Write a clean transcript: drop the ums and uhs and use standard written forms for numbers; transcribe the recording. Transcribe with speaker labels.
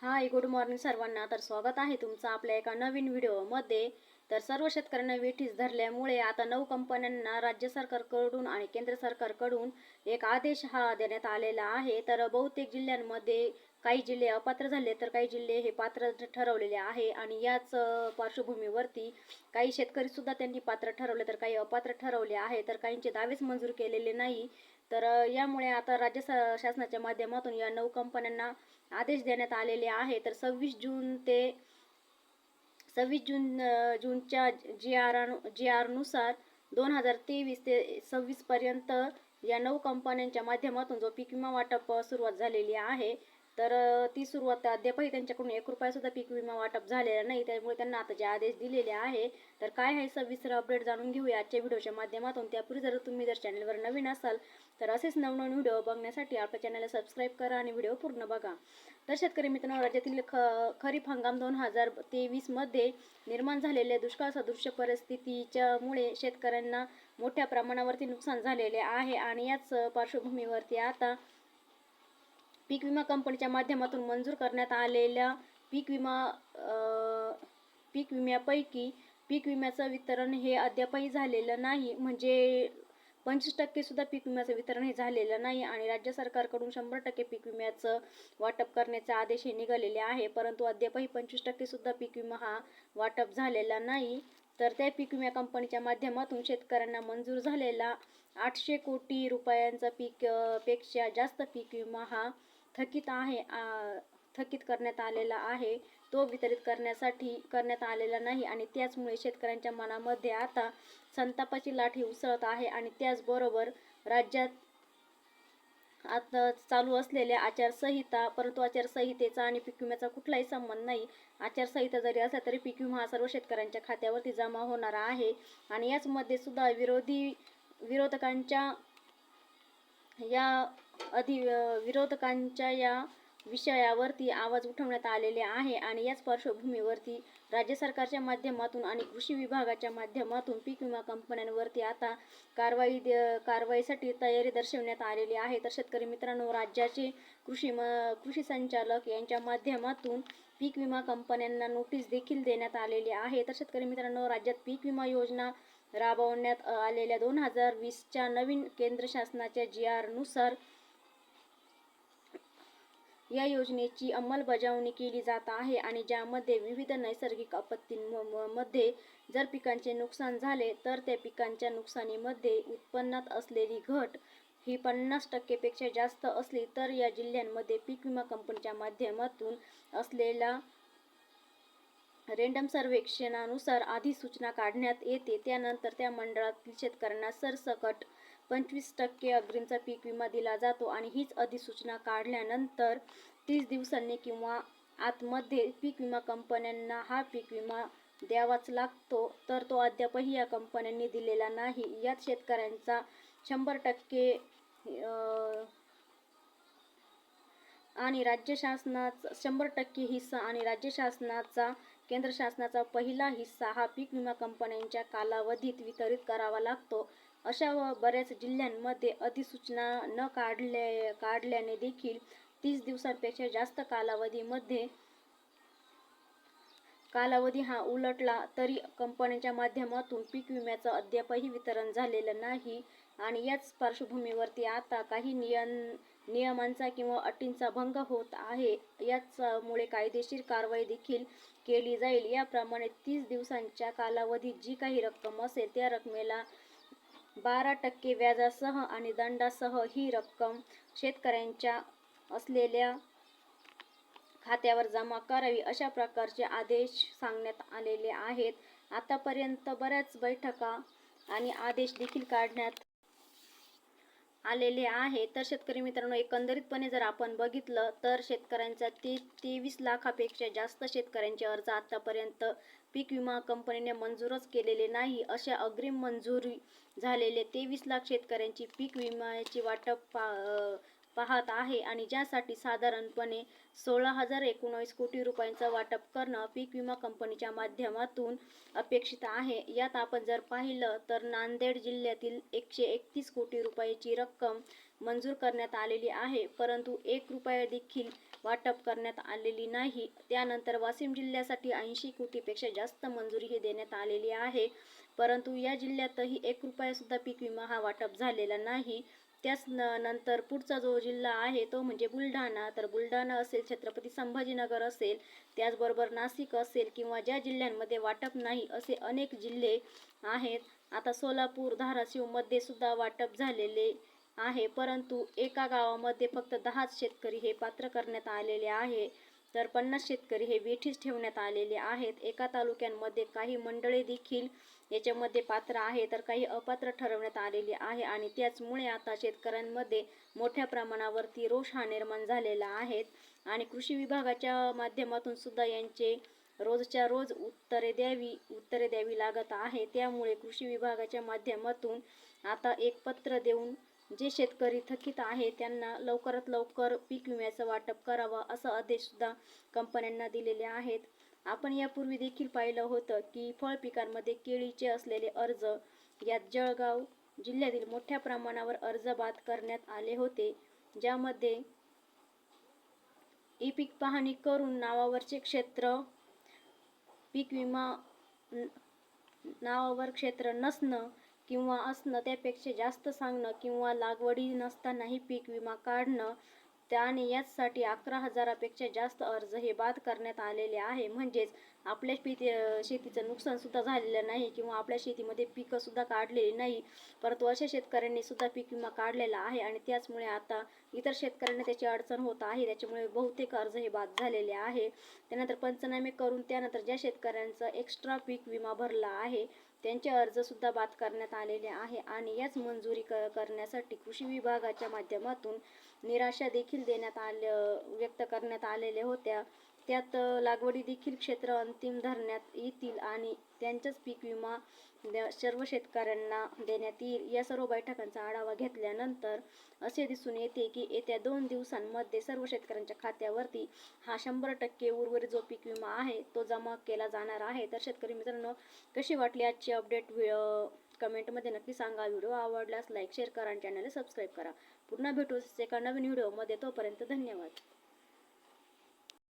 Speaker 1: हाय, good morning सर्वांना. तर स्वागत आहे तुमचं आपल्या एका नवीन व्हिडिओमध्ये. तर सर्व शेतकऱ्यांना वेठीस धरल्यामुळे आता 9 कंपन्यांना राज्य सरकारकडून आणि केंद्र सरकारकडून एक आदेश हा देण्यात आलेला आहे. तर बहुतेक जिल्ह्यांमध्ये काही जिल्हे अपात्र झाले, तर काही जिल्हे हे पात्र ठरवलेले आहे. आणि याच पार्श्वभूमीवरती काही शेतकरी सुद्धा त्यांनी पात्र ठरवले, तर काही अपात्र ठरवले आहे. तर काहींचे दावेच मंजूर केलेले नाही. तर यामुळे आता राज्य शासनाच्या माध्यमातून या 9 कंपन्यांना आदेश देण्यात आलेले आहे. तर 26 जूनच्या जी आर नुसार 2023 ते 26 पर्यंत या 9 कंपन्यांच्या माध्यमातून जो पीक विमा वाटप सुरुवात झालेली आहे. तर ती सुरुवात अद्यापही त्यांच्याकडून 1 रुपया सुद्धा पीक विमा वाटप झालेला नाही. त्यामुळे त्यांना आता जे आदेश दिलेले आहे, तर काय आहे सविस्तर अपडेट जाणून घेऊया आजच्या व्हिडिओच्या माध्यमातून. त्यापूर्वी तुम्ही चॅनलवर नवीन असाल तर असेच नवनवीन व्हिडिओ बघण्यासाठी आपल्या चॅनलला सबस्क्राईब करा आणि व्हिडिओ पूर्ण बघा. तर शेतकरी मित्रांनो, राज्यातील खरीप हंगाम 2023 मध्ये निर्माण झालेल्या दुष्काळ सदृश परिस्थितीच्यामुळे शेतकऱ्यांना मोठ्या प्रमाणावरती नुकसान झालेले आहे. आणि याच पार्श्वभूमीवरती आता पीक विमा कंपनीच्या माध्यमातून मंजूर करण्यात आलेल्या पीक विम्यापैकी पीक विम्याचं वितरण हे अद्यापही झालेलं नाही. म्हणजे 25% सुद्धा पीक विम्याचं वितरण हे झालेलं नाही. आणि राज्य सरकारकडून 100% पीक विम्याचं वाटप करण्याचे आदेश हे निघालेले आहे. परंतु अद्यापही 25% सुद्धा पीक विमा हा वाटप झालेला नाही. तर त्या पीक विमा कंपनीच्या माध्यमातून शेतकऱ्यांना मंजूर झालेला 800 कोटी रुपयांचा पेक्षा जास्त पीक विमा हा थकीत करण्यात आलेला आहे. तो वितरित करण्यात आलेला नाही. आणि त्याचमुळे शेतकऱ्यांच्या मनामध्ये आता संतापाची लाट उसळत आहे. आणि त्याचबरोबर राज्यात आता चालू असलेल्या आचारसंहिता, परंतु आचारसंहितेचा आणि पीक विम्याचा कुठलाही संबंध नाही. आचारसंहिता जरी असला तरी पीक विमा हा सर्व शेतकऱ्यांच्या खात्यावरती जमा होणार आहे. आणि याचमध्ये सुद्धा विरोधकांच्या या विषयावरती आवाज उठवण्यात आलेले आहे. आणि याच पार्श्वभूमीवरती राज्य सरकारच्या माध्यमातून आणि कृषी विभागाच्या माध्यमातून पीक विमा कंपन्यांवरती आता कारवाईसाठी तयारी दर्शवण्यात आलेली आहे. तर शेतकरी मित्रांनो, राज्याचे कृषी संचालक यांच्या माध्यमातून पीक विमा कंपन्यांना नोटीस देखील देण्यात आलेली आहे. तर शेतकरी मित्रांनो, राज्यात पीक विमा योजना राबवण्यात आलेल्या 2020च्या नवीन केंद्र शासनाच्या GR नुसार या योजनेची अंमलबजावणी केली जात आहे. आणि ज्यामध्ये विविध नैसर्गिक आपत्तींमध्ये जर पिकांचे नुकसान झाले तर त्या पिकांच्या नुकसानीमध्ये उत्पन्नात असलेली घट ही 50% पेक्षा जास्त असली तर या जिल्ह्यांमध्ये पीक विमा कंपनीच्या माध्यमातून असलेला रेंडम सर्वेक्षणानुसार अधिसूचना काढण्यात येते. त्यानंतर त्या मंडळातील शेतकऱ्यांना सरसकट 25% अग्रिमचा पीक विमा दिला जातो. आणि हीच अधिसूचना काढल्यानंतर 30 दिवसांनी किंवा आतमध्ये पीक विमा कंपन्यांना हा पीक विमा द्यावाच लागतो. तर तो अद्यापही या कंपन्यांनी दिलेला नाही. यात शेतकऱ्यांचा 100% आणि राज्य शासनाचा 100% हिस्सा आणि राज्य शासनाचा केंद्र शासनाचा पहिला हिस्सा हा पीक विमा कंपन्यांच्या कालावधीत वितरित करावा लागतो. अशा बऱ्याच जिल्ह्यांमध्ये अधिसूचना न काढल्याने देखील 30 दिवसांपेक्षा जास्त कालावधी हा उलटला तरी कंपन्यांच्या माध्यमातून पीक विम्याचं अद्यापही वितरण झालेलं नाही. आणि याच पार्श्वभूमीवरती आता काही नियमांचा किंवा अटींचा भंग होत आहे. याचमुळे कायदेशीर कारवाई देखील केली जाईल. याप्रमाणे 30 दिवसांच्या कालावधीत जी काही रक्कम असेल त्या रकमेला 12% व्याजासह आणि दंडासह ही रक्कम शेतकऱ्यांच्या असलेल्या खात्यावर जमा करावी, अशा प्रकारचे आदेश सांगण्यात आलेले आहेत. आतापर्यंत बऱ्याच बैठका आणि आदेश देखील काढण्यात आलेले आहे. तर शेतकरी मित्रांनो, एकंदरीतपणे जर आपण बघितलं तर शेतकऱ्यांचा 23 लाखापेक्षा जास्त शेतकऱ्यांचे अर्ज आतापर्यंत पीक विमा कंपनीने मंजूरच केलेले नाही. अशा अग्रिम मंजुरी झालेले 23 लाख शेतकऱ्यांची पीक विम्याची वाटप पाहत आहे. आणि ज्यासाठी साधारणपणे 16,019 कोटी रुपयांचा वाटप करणं पीक विमा कंपनीच्या माध्यमातून अपेक्षित आहे. यात आपण जर पाहिलं तर नांदेड जिल्ह्यातील 131 कोटी रुपयाची रक्कम मंजूर करण्यात आलेली आहे, परंतु 1 रुपया देखील वाटप करण्यात आलेली नाही. त्यानंतर वाशिम जिल्ह्यासाठी 80 कोटीपेक्षा जास्त मंजुरी ही देण्यात आलेली आहे, परंतु या जिल्ह्यातही 1 रुपया सुद्धा पीक विमा हा वाटप झालेला नाही. त्याच नंतर पुढचा जो जिल्हा आहे तो म्हणजे बुलढाणा. तर बुलढाणा असेल, छत्रपती संभाजीनगर असेल, त्याचबरोबर नाशिक असेल किंवा ज्या जिल्ह्यांमध्ये वाटप नाही असे अनेक जिल्हे आहेत. आता सोलापूर, धाराशिवमध्ये सुद्धा वाटप झालेले आहे, परंतु एका गावामध्ये फक्त 10 शेतकरी हे पात्र करण्यात आलेले आहे, तर 50 शेतकरी हे वेठीस ठेवण्यात आलेले आहेत. एका तालुक्यांमध्ये काही मंडळे देखील याच्यामध्ये पात्र आहे, तर काही अपात्र ठरवण्यात आलेली आहे आणि त्याचमुळे आता शेतकऱ्यांमध्ये मोठ्या प्रमाणावरती रोष हा निर्माण झालेला आहे आणि कृषी विभागाच्या माध्यमातून सुद्धा यांचे रोजच्या रोज उत्तरे द्यावी लागत आहे. त्यामुळे कृषी विभागाच्या माध्यमातून आता एक पत्र देऊन जे शेतकरी थकीत आहे त्यांना लवकरात लवकर पीक विम्याचं वाटप करावं असं आदेश सुद्धा कंपन्यांना दिलेले आहेत. आपण यापूर्वी देखील पाहिलं होतं की फळ पिकांमध्ये केळीचे असलेले अर्ज यात जळगाव जिल्ह्यातील मोठ्या प्रमाणावर अर्ज बाद करण्यात आले होते, ज्यामध्ये ई पीक पाहणी करून नावावरचे क्षेत्र पीक विमा नावावर क्षेत्र नसणं किंवा असणं त्यापेक्षा जास्त सांगणं किंवा लागवडी नसतानाही पीक विमा काढणं आणि याचसाठी 11,000पेक्षा जास्त अर्ज हे बाद करण्यात आलेले आहे. म्हणजेच आपल्या शेतीचं नुकसान सुद्धा झालेलं नाही किंवा आपल्या शेतीमध्ये पिकं सुद्धा काढलेली नाही, परंतु अशा शेतकऱ्यांनी सुद्धा पीक विमा काढलेला आहे आणि त्याचमुळे आता इतर शेतकऱ्यांना त्याची अडचण होत आहे. त्याच्यामुळे बहुतेक अर्ज हे बाद झालेले आहे. त्यानंतर पंचनामे करून त्यानंतर ज्या शेतकऱ्यांचा एक्स्ट्रा पीक विमा भरला आहे त्यांचे अर्ज सुद्धा बाद करण्यात आलेले आहे आणि याच मंजुरी करण्यासाठी कृषी विभागाच्या माध्यमातून निराशा देखील व्यक्त करण्यात आलेल्या होत्या. त्यात लागवडी देखील क्षेत्र अंतिम धरण्यात येतील आणि त्यांचाच पीक विमा सर्व शेतकऱ्यांना देण्यात येईल. या सर्व बैठकांचा आढावा घेतल्यानंतर असे दिसून येते की येत्या 2 दिवसांमध्ये सर्व शेतकऱ्यांच्या खात्यावरती हा 100% उर्वरित जो पीक विमा आहे तो जमा केला जाणार आहे. तर शेतकरी मित्रांनो, कशी वाटली आजची अपडेट कमेंटमध्ये नक्की सांगा. व्हिडिओ आवडल्यास लाईक, शेअर करा आणि चॅनलला सबस्क्राईब करा. पुन्हा भेटू एका नवीन व्हिडिओमध्ये. तोपर्यंत धन्यवाद.